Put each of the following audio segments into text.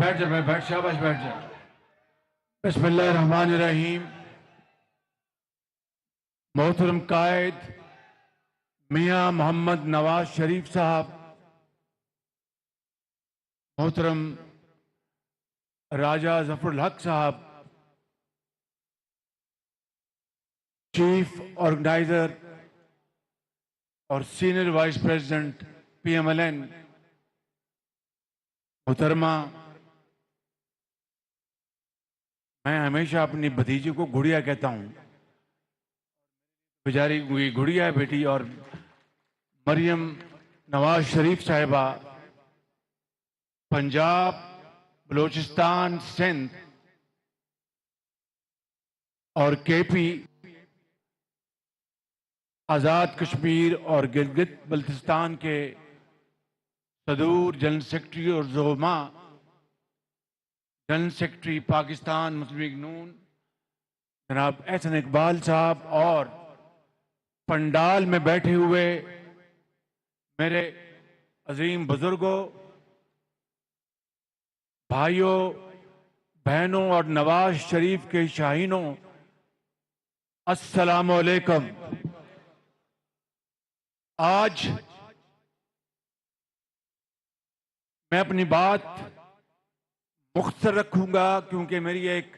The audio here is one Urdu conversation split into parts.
بیٹھ جا بیٹھ شاباش بیٹھ جا. بسم اللہ الرحمن الرحیم. محترم قائد میاں محمد نواز شریف صاحب، محترم راجہ ظفر الحق صاحب، چیف آرگنائزر اور senior vice president P M L N محترمہ، میں ہمیشہ اپنی بھتیجی کو گڑیا کہتا ہوں، بیچاری گڑیا ہے بیٹی، اور مریم نواز شریف صاحبہ، پنجاب، بلوچستان، سندھ اور کے پی، آزاد کشمیر اور گلگت بلتستان کے صدور، جنرل سیکرٹری اور زعما، جنرل سیکرٹری پاکستان مسلم لیگ نون جناب احسن اقبال صاحب، اور پنڈال میں بیٹھے ہوئے میرے عظیم بزرگوں، بھائیوں، بہنوں اور نواز شریف کے شاہینوں، السلام علیکم. آج میں اپنی بات مختصر رکھوں گا کیونکہ میری ایک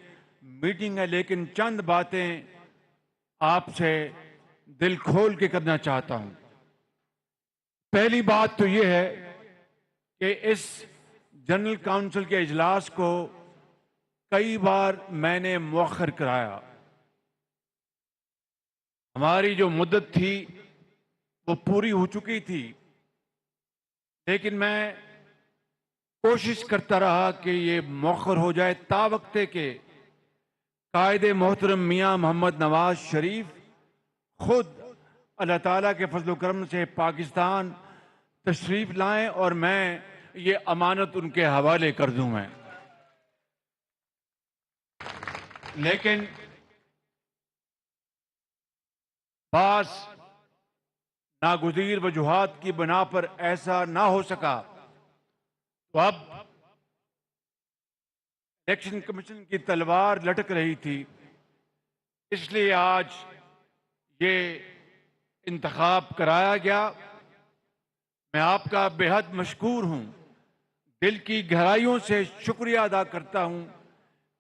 میٹنگ ہے، لیکن چند باتیں آپ سے دل کھول کے کرنا چاہتا ہوں. پہلی بات تو یہ ہے کہ اس جنرل کونسل کے اجلاس کو کئی بار میں نے مؤخر کرایا. ہماری جو مدت تھی وہ پوری ہو چکی تھی، لیکن میں کوشش کرتا رہا کہ یہ مؤخر ہو جائے تا وقتے کہ قائد محترم میاں محمد نواز شریف خود اللہ تعالیٰ کے فضل و کرم سے پاکستان تشریف لائیں اور میں یہ امانت ان کے حوالے کر دوں. میں لیکن بعض ناگزیر وجوہات کی بنا پر ایسا نہ ہو سکا، تو اب الیکشن کمیشن کی تلوار لٹک رہی تھی، اس لیے آج یہ انتخاب کرایا گیا. میں آپ کا بے حد مشکور ہوں، دل کی گہرائیوں سے شکریہ ادا کرتا ہوں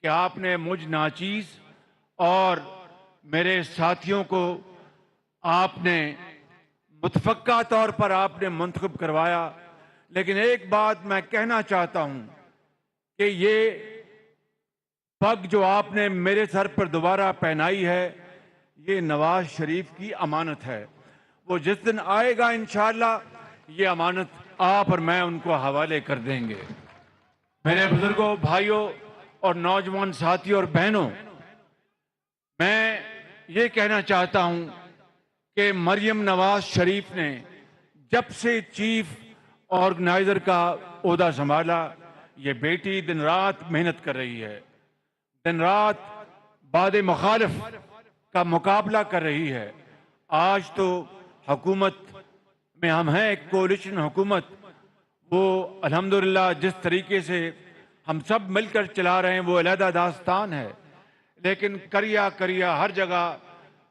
کہ آپ نے مجھ ناچیز اور میرے ساتھیوں کو آپ نے متفقہ طور پر آپ نے منتخب کروایا. لیکن ایک بات میں کہنا چاہتا ہوں کہ یہ پگ جو آپ نے میرے سر پر دوبارہ پہنائی ہے، یہ نواز شریف کی امانت ہے. وہ جس دن آئے گا انشاءاللہ یہ امانت آپ اور میں ان کو حوالے کر دیں گے. میرے بزرگوں، بھائیوں اور نوجوان ساتھیوں اور بہنوں، میں یہ کہنا چاہتا ہوں کہ مریم نواز شریف نے جب سے چیف آرگنائزر کا عہدہ سنبھالا، یہ بیٹی دن رات محنت کر رہی ہے، دن رات باد مخالف کا مقابلہ کر رہی ہے. آج تو حکومت میں ہم ہیں، ایک کولیشن حکومت، وہ الحمدللہ جس طریقے سے ہم سب مل کر چلا رہے ہیں وہ علیحدہ داستان ہے، لیکن کریا کریا ہر جگہ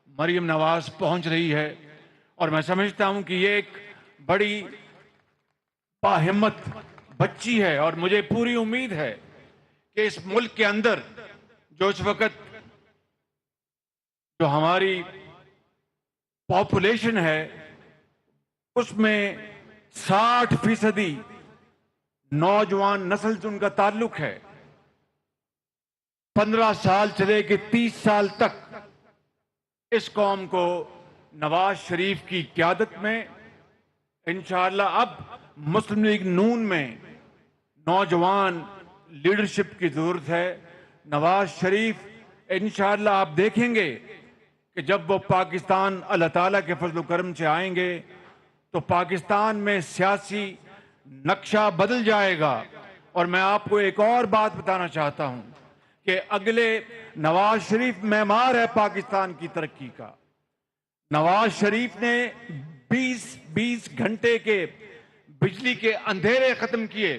مریم نواز پہنچ رہی ہے. اور میں سمجھتا ہوں کہ یہ ایک بڑی باہمت بچی ہے، اور مجھے پوری امید ہے کہ اس ملک کے اندر جو اس وقت جو ہماری پاپولیشن ہے اس میں 60% نوجوان نسل سے ان کا تعلق ہے. 15 سال سے لے کے 30 سال تک اس قوم کو نواز شریف کی قیادت میں انشاءاللہ اب مسلم لیگ نون میں نوجوان لیڈرشپ کی ضرورت ہے. نواز شریف انشاءاللہ آپ دیکھیں گے کہ جب وہ پاکستان اللہ تعالیٰ کے فضل و کرم سے آئیں گے تو پاکستان میں سیاسی نقشہ بدل جائے گا. اور میں آپ کو ایک اور بات بتانا چاہتا ہوں کہ اگلے نواز شریف معمار ہے پاکستان کی ترقی کا. نواز شریف نے 20 گھنٹے کے بجلی کے اندھیرے ختم کیے.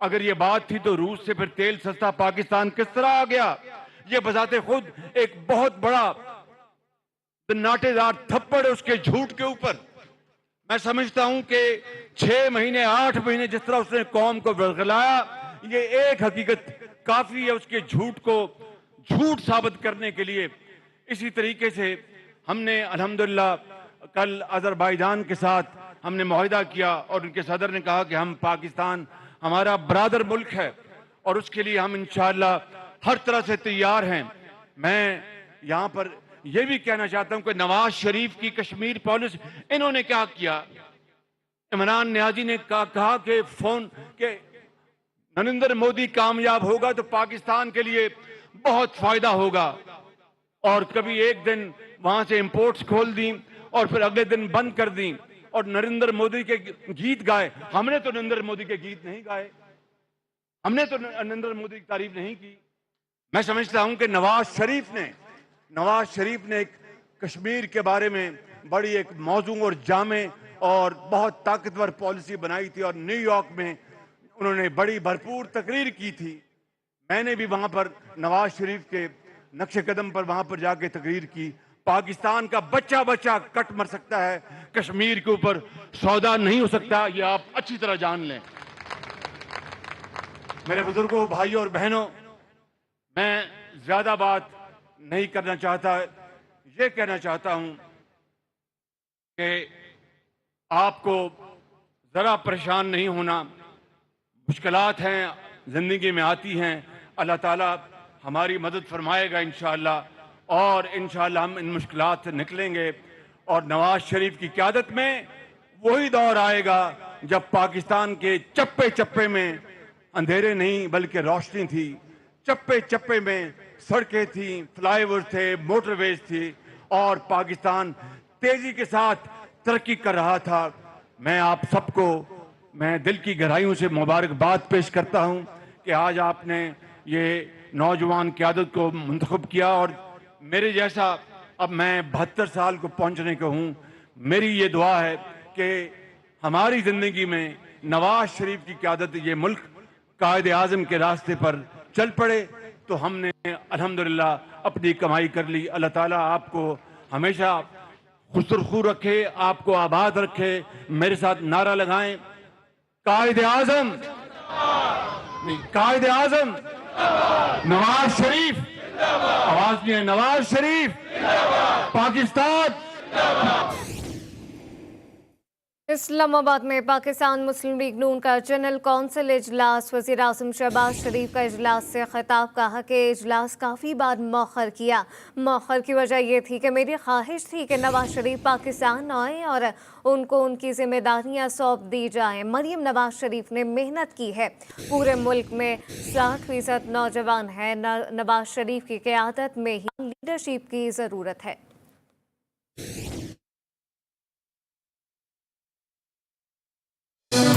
اگر یہ بات تھی تو روس سے پھر تیل سستا پاکستان کس طرح آ گیا؟ یہ بذات خود ایک بہت بڑا ناٹے دار تھپڑ ہے اس کے جھوٹ کے اوپر۔ میں سمجھتا ہوں کہ 6 مہینے 8 مہینے جس طرح اس نے قوم کو ورغلایا، یہ ایک حقیقت کافی ہے اس کے جھوٹ کو جھوٹ ثابت کرنے کے لیے۔ اسی طریقے سے ہم نے الحمدللہ کل آذربائیجان کے ساتھ ہم نے معاہدہ کیا اور ان کے صدر نے کہا کہ ہم پاکستان ہمارا برادر ملک ہے اور اس کے لیے ہم انشاءاللہ ہر طرح سے تیار ہیں۔ میں یہاں پر یہ بھی کہنا چاہتا ہوں کہ نواز شریف کی کشمیر پالیسی انہوں نے کیا کیا؟ عمران نیازی نے کہا کہ نریندر مودی کامیاب ہوگا تو پاکستان کے لیے بہت فائدہ ہوگا، اور کبھی ایک دن وہاں سے امپورٹس کھول دیں اور پھر اگلے دن بند کر دیں اور نریندر مودی کے گیت گائے۔ ہم نے تو نریندر مودی کے گیت نہیں گائے، ہم نے تو نریندر مودی کی تعریف نہیں کی۔ میں سمجھتا ہوں کہ نواز شریف نے ایک کشمیر کے بارے میں بڑی ایک موزوں اور جامع اور بہت طاقتور پالیسی بنائی تھی، اور نیو یارک میں انہوں نے بڑی بھرپور تقریر کی تھی۔ میں نے بھی وہاں پر نواز شریف کے نقش قدم پر وہاں پر جا کے تقریر کی۔ پاکستان کا بچہ کٹ مر سکتا ہے، کشمیر کے اوپر سودا نہیں ہو سکتا، یہ آپ اچھی طرح جان لیں۔ میرے بزرگوں، بھائیوں اور بہنوں، میں زیادہ بات نہیں کرنا چاہتا، یہ کہنا چاہتا ہوں کہ آپ کو ذرا پریشان نہیں ہونا۔ مشکلات ہیں، زندگی میں آتی ہیں، اللہ تعالیٰ ہماری مدد فرمائے گا انشاءاللہ، اور انشاءاللہ ہم ان مشکلات سے نکلیں گے، اور نواز شریف کی قیادت میں وہی دور آئے گا جب پاکستان کے چپے چپے میں اندھیرے نہیں بلکہ روشنی تھی، چپے چپے میں سڑکیں تھیں، فلائی اوور تھے، موٹر ویز تھی، اور پاکستان تیزی کے ساتھ ترقی کر رہا تھا۔ میں آپ سب کو میں دل کی گہرائیوں سے مبارکباد پیش کرتا ہوں کہ آج آپ نے یہ نوجوان قیادت کو منتخب کیا، اور میرے جیسا اب میں 72 سال کو پہنچنے کو ہوں، میری یہ دعا ہے کہ ہماری زندگی میں نواز شریف کی قیادت یہ ملک قائد اعظم کے راستے پر چل پڑے تو ہم نے الحمدللہ اپنی کمائی کر لی۔ اللہ تعالیٰ آپ کو ہمیشہ خسرخو رکھے، آپ کو آباد رکھے۔ میرے ساتھ نعرہ لگائیں، قائد اعظم، قائد اعظم نواز شریف، آواز نہیں ہے، نواز شریف، پاکستان۔ اسلام آباد میں پاکستان مسلم لیگ نون کا جنرل کونسل اجلاس، وزیر اعظم شہباز شریف کا اجلاس سے خطاب، کہا کہ اجلاس کافی بار مؤخر کیا۔ مؤخر کی وجہ یہ تھی کہ میری خواہش تھی کہ نواز شریف پاکستان آئیں اور ان کو ان کی ذمہ داریاں سونپ دی جائیں۔ مریم نواز شریف نے محنت کی ہے، پورے ملک میں 60% نوجوان ہیں، نواز شریف کی قیادت میں ہی لیڈرشپ کی ضرورت ہے۔